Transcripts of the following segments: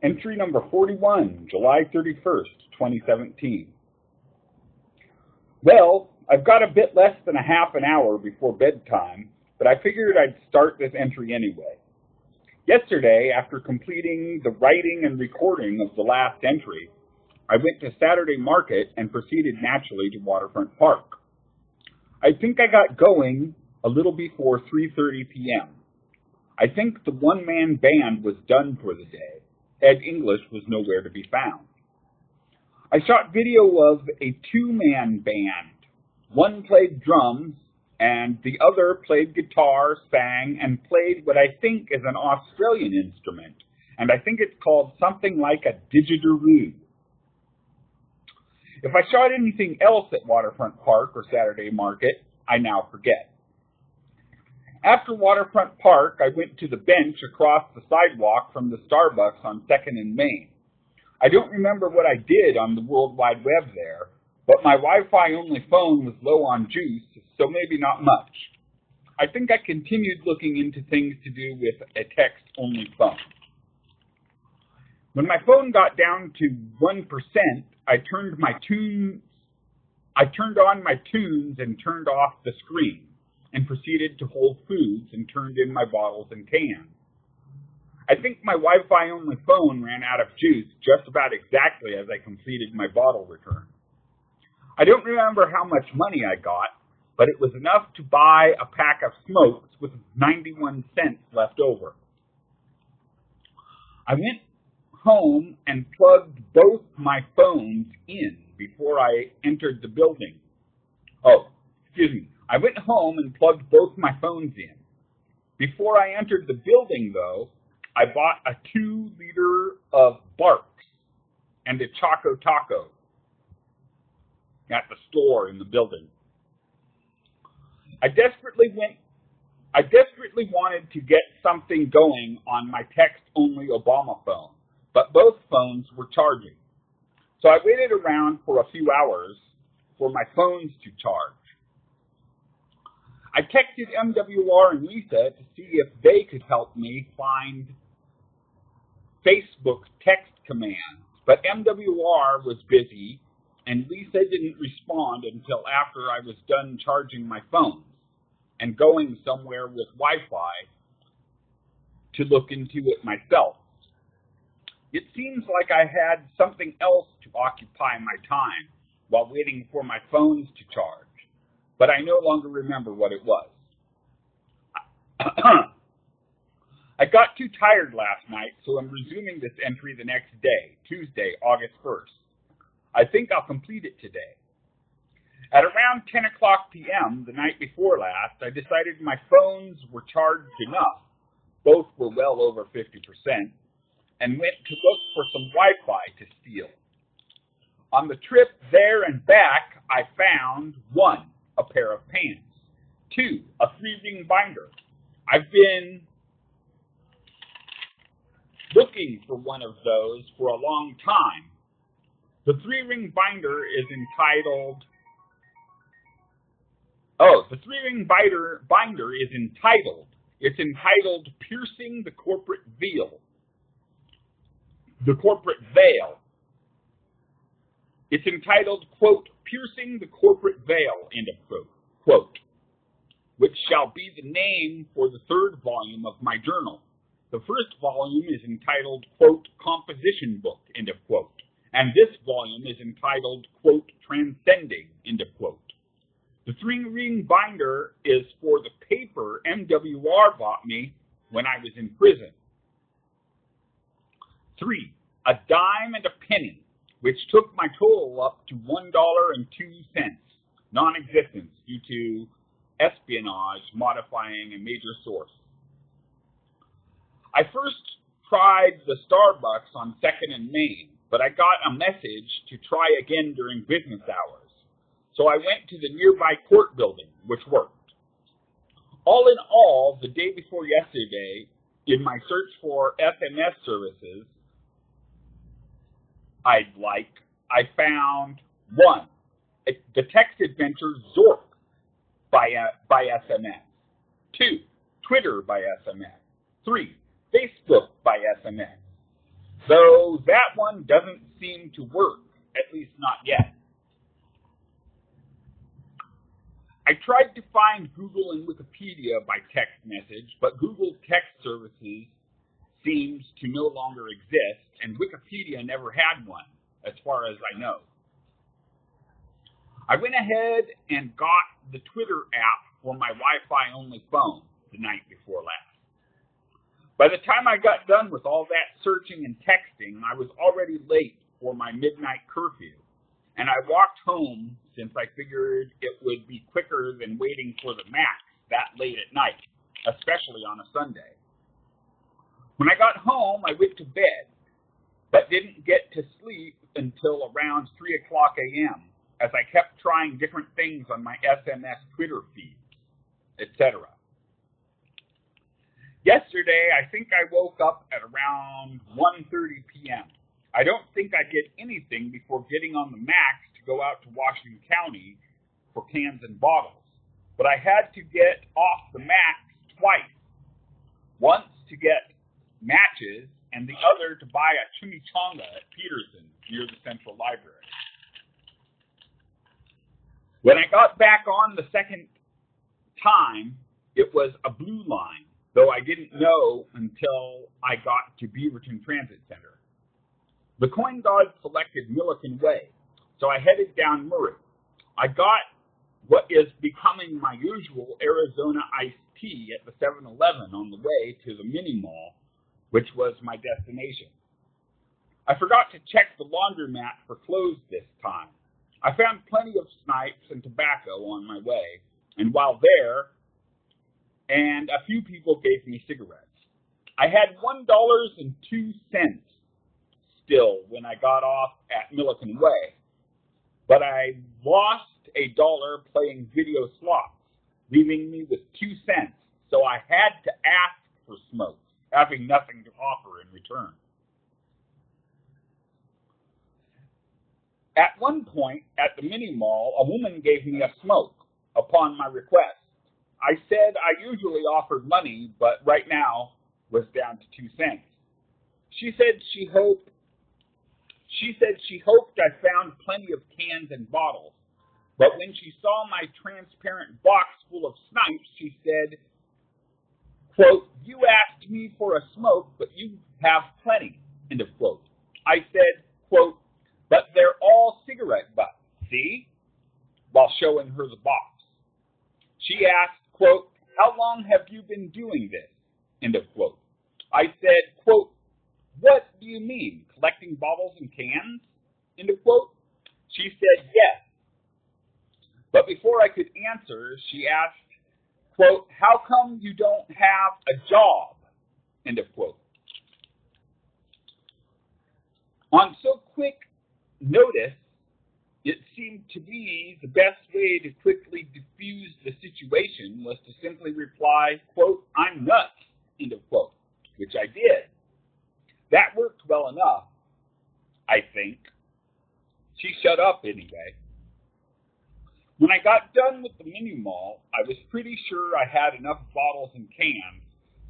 Entry number 41, July 31st, 2017. Well, I've got a bit less than a half an hour before bedtime, but I figured I'd start this entry anyway. Yesterday, after completing the writing and recording of the last entry, I went to Saturday Market and proceeded naturally to Waterfront Park. I think I got going a little before 3:30 p.m. I think the one-man band was done for the day. Ed English was nowhere to be found. I shot video of a two-man band. One played drums, and the other played guitar, sang, and played what I think is an Australian instrument, and I think it's called something like a didgeridoo. If I shot anything else at Waterfront Park or Saturday Market, I now forget. After Waterfront Park, I went to the bench across the sidewalk from the Starbucks on 2nd and Main. I don't remember what I did on the World Wide Web there, but my Wi-Fi only phone was low on juice, so maybe not much. I think I continued looking into things to do with a text-only phone. When my phone got down to 1%, I turned on my tunes and turned off the screen, and proceeded to Whole Foods and turned in my bottles and cans. I think my Wi-Fi only phone ran out of juice just about exactly as I completed my bottle return. I don't remember how much money I got, but it was enough to buy a pack of smokes with 91 cents left over. I went home and plugged both my phones in before I entered the building. I went home and plugged both my phones in. Before I entered the building, though, I bought a 2-liter of Barks and a Choco Taco at the store in the building. I desperately wanted to get something going on my text-only Obama phone, but both phones were charging. So I waited around for a few hours for my phones to charge. I texted MWR and Lisa to see if they could help me find Facebook text commands, but MWR was busy and Lisa didn't respond until after I was done charging my phones and going somewhere with Wi-Fi to look into it myself. It seems like I had something else to occupy my time while waiting for my phones to charge, but I no longer remember what it was. I got too tired last night, so I'm resuming this entry the next day, Tuesday, August 1st. I think I'll complete it today. At around 10 o'clock p.m. the night before last, I decided my phones were charged enough, both were well over 50%, and went to look for some Wi-Fi to steal. On the trip there and back, I found 1, a pair of pants, 2, a 3-ring binder. I've been looking for one of those for a long time. The 3-ring binder is entitled, it's entitled Piercing the Corporate Veil. It's entitled, quote, Piercing the Corporate Veil, end of quote, quote, which shall be the name for the 3rd volume of my journal. The 1st volume is entitled, quote, Composition Book, end of quote, and this volume is entitled, quote, Transcending, end of quote. The 3-ring binder is for the paper MWR bought me when I was in prison. 3, a dime and a penny, which took my total up to $1.02, non-existence due to espionage modifying a major source. I first tried the Starbucks on 2nd and Main, but I got a message to try again during business hours. So I went to the nearby court building, which worked. All in all, the day before yesterday, in my search for SMS services I found 1, the text adventure Zork by SMS. 2, Twitter by SMS. 3, Facebook by SMS. though that one doesn't seem to work, at least not yet. I tried to find Google and Wikipedia by text message, but Google Text Services seems to no longer exist, and Wikipedia never had one, as far as I know. I went ahead and got the Twitter app for my Wi-Fi only phone the night before last. By the time I got done with all that searching and texting, I was already late for my midnight curfew, and I walked home since I figured it would be quicker than waiting for the Max that late at night, especially on a Sunday. When I got home, I went to bed, but didn't get to sleep until around 3 o'clock a.m., as I kept trying different things on my SMS Twitter feed, etc. Yesterday, I think I woke up at around 1:30 p.m. I don't think I did anything before getting on the Max to go out to Washington County for cans and bottles, but I had to get off the Max twice, once to get matches and the other to buy a chimichanga at Peterson near the Central Library. When I got back on the second time, it was a blue line, though I didn't know until I got to Beaverton Transit Center. The coin god selected Milliken Way, so I headed down Murray. I got what is becoming my usual Arizona iced tea at the 7-Eleven on the way to the mini mall, which was my destination. I forgot to check the laundromat for clothes this time. I found plenty of snipes and tobacco on my way, and while there, and a few people gave me cigarettes. I had $1.02 still when I got off at Milliken Way, but I lost $1 playing video slots, leaving me with 2 cents, so I had to ask for smoke, having nothing to offer in return. At one point at the mini mall, a woman gave me a smoke upon my request. I said I usually offered money, but right now was down to 2 cents. She said she hoped I found plenty of cans and bottles, but when she saw my transparent box full of snipes, she said, quote, "You asked me for a smoke, but you have plenty," end of quote. I said, quote, "But they're all cigarette butts, see?" while showing her the box. She asked, quote, "How long have you been doing this?" end of quote. I said, quote, "What do you mean, collecting bottles and cans?" end of quote. She said, "Yes." But before I could answer, she asked, quote, "How come you don't have a job?" end of quote. On so quick notice, it seemed to me the best way to quickly diffuse the situation was to simply reply, quote, "I'm nuts," end of quote, which I did. That worked well enough, I think. She shut up anyway. When I got done with the mini mall, I was pretty sure I had enough bottles and cans,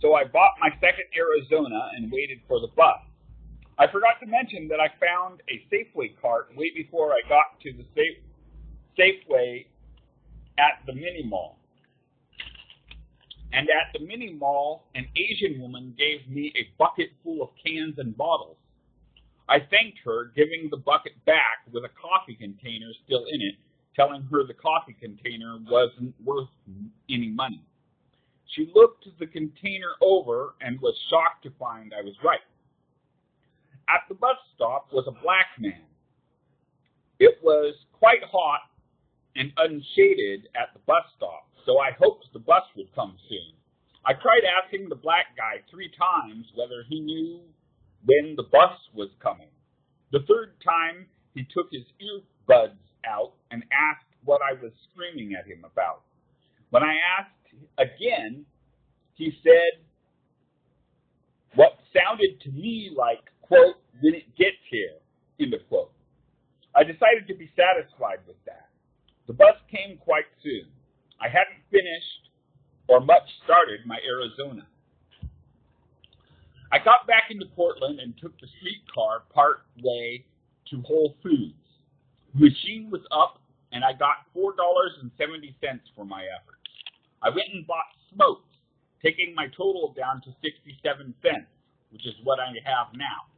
so I bought my second Arizona and waited for the bus. I forgot to mention that I found a Safeway cart way before I got to the Safeway at the mini mall. And at the mini mall, an Asian woman gave me a bucket full of cans and bottles. I thanked her, giving the bucket back with a coffee container still in it, telling her the coffee container wasn't worth any money. She looked the container over and was shocked to find I was right. At the bus stop was a black man. It was quite hot and unshaded at the bus stop, so I hoped the bus would come soon. I tried asking the black guy 3 times whether he knew when the bus was coming. The third time, he took his earbuds out and asked what I was screaming at him about. When I asked again, he said what sounded to me like, quote, "when it gets here," end of quote. I decided to be satisfied with that. The bus came quite soon. I hadn't finished or much started my Arizona. I got back into Portland and took the streetcar part way to Whole Foods. The machine was up, and I got $4.70 for my efforts. I went and bought smokes, taking my total down to 67 cents, which is what I have now.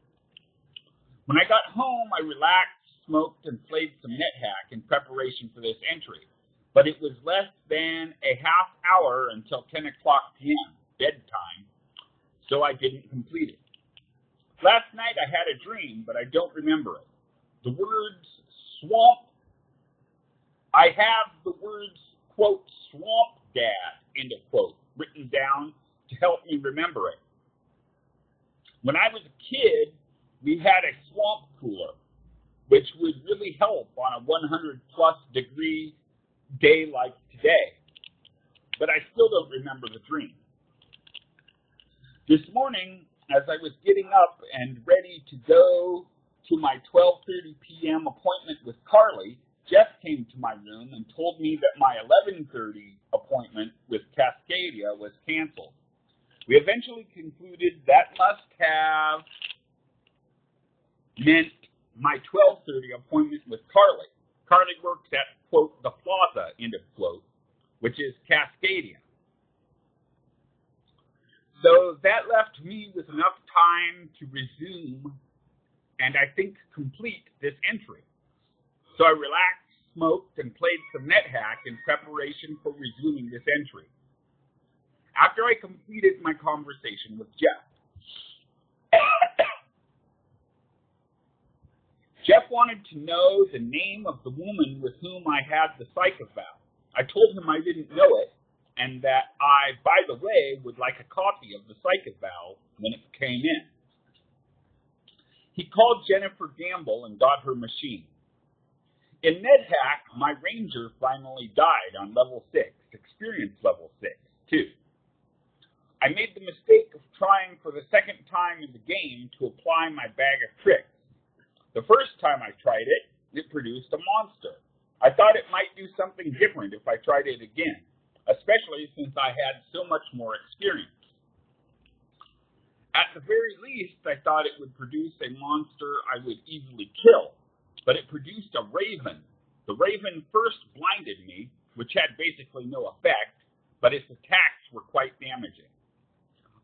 When I got home, I relaxed, smoked, and played some NetHack in preparation for this entry, but it was less than a half hour until 10 o'clock p.m., bedtime, so I didn't complete it. Last night I had a dream, but I don't remember it. The words swamp, I have the words, quote, swamp dad, end of quote, written down to help me remember it. When I was a kid, we had a swamp cooler, which would really help on a 100-plus degree day like today. But I still don't remember the dream. This morning, as I was getting up and ready to go to my 12:30 p.m. appointment with Carly, Jeff came to my room and told me that my 11:30 appointment with Cascadia was canceled. We eventually concluded that must have meant my 12:30 appointment with Carly. Carly works at, quote, the Plaza, end of quote, which is Cascadia. So that left me with enough time to resume and I think complete this entry. So I relaxed, smoked, and played some NetHack in preparation for resuming this entry. After I completed my conversation with Jeff, Jeff wanted to know the name of the woman with whom I had the psych eval. I told him I didn't know it, and that I, by the way, would like a copy of the psych eval when it came in. He called Jennifer Gamble and got her machine. In NetHack, my Ranger finally died on level 6, experience level 6, too. I made the mistake of trying for the second time in the game to apply my bag of tricks. The first time I tried it, it produced a monster. I thought it might do something different if I tried it again, especially since I had so much more experience. At the very least, I thought it would produce a monster I would easily kill, but it produced a raven. The raven first blinded me, which had basically no effect, but its attacks were quite damaging.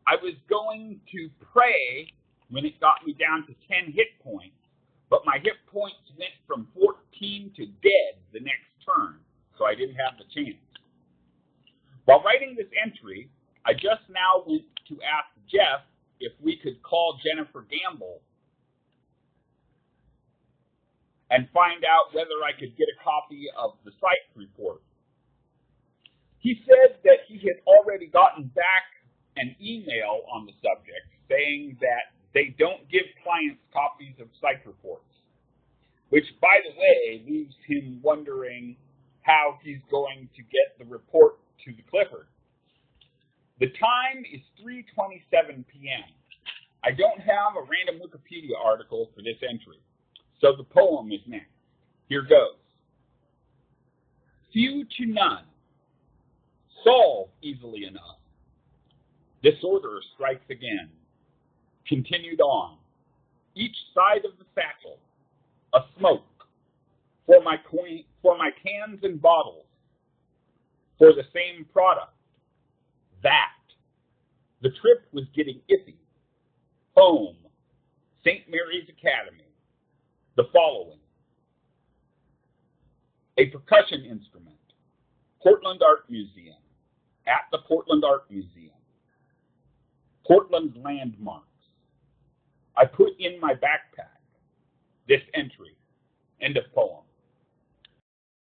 I was going to pray when it got me down to 10 hit points, but my hit points went from 14 to dead the next turn, so I didn't have the chance. While writing this entry, I just now went to ask Jeff if we could call Jennifer Gamble and find out whether I could get a copy of the psych report. He said that he had already gotten back an email on the subject saying that they don't give clients copies of psych reports, which, by the way, leaves him wondering how he's going to get the report to the Clifford. The time is 3:27 p.m. I don't have a random Wikipedia article for this entry, so the poem is next. Here goes. Few to none. Solve easily enough. Disorder strikes again. Continued on. Each side of the satchel. A smoke. For my cans and bottles. For the same product. That. The trip was getting iffy. Home. St. Mary's Academy. The following. A percussion instrument. Portland Art Museum. At the Portland Art Museum. Portland landmarks. I put in my backpack. This entry. End of poem.